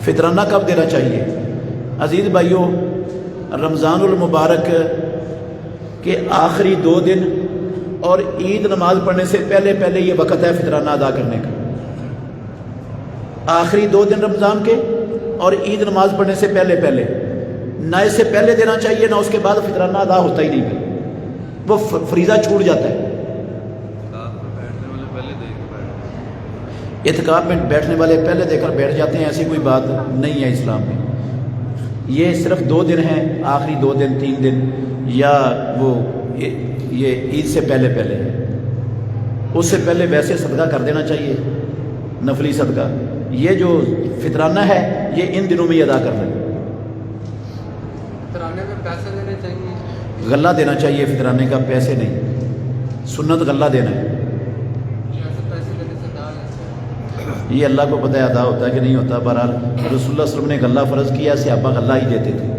فطرانہ کب دینا چاہیے؟ عزیز بھائیوں، رمضان المبارک کے آخری 2 دن اور عید نماز پڑھنے سے پہلے پہلے یہ وقت ہے فطرانہ ادا کرنے کا۔ آخری 2 دن رمضان کے اور عید نماز پڑھنے سے پہلے پہلے، نہ اس سے پہلے دینا چاہیے نہ اس کے بعد، فطرانہ ادا ہوتا ہی نہیں، وہ فریضہ چھوٹ جاتا ہے۔ اعتکاف میں بیٹھنے والے پہلے دے کر بیٹھ جاتے ہیں، ایسی کوئی بات نہیں ہے اسلام میں۔ یہ صرف 2 دن ہیں، آخری 2 دن 3 دن، یا وہ یہ عید سے پہلے پہلے، اس سے پہلے ویسے صدقہ کر دینا چاہیے، نفلی صدقہ۔ یہ جو فطرانہ ہے یہ ان دنوں میں ہی ادا کرنا ہے۔ فطرانے میں پیسے دینے چاہیے، غلہ دینا چاہیے، فطرانے کا پیسے نہیں، سنت غلہ دینا ہے۔ پیسے دینے سے دال یہ اللہ کو پتہ ہے ادا ہوتا ہے کہ نہیں ہوتا۔ بہرحال رسول اللہ صلی اللہ علیہ وسلم نے غلہ فرض کیا، صحابہ غلہ ہی دیتے تھے۔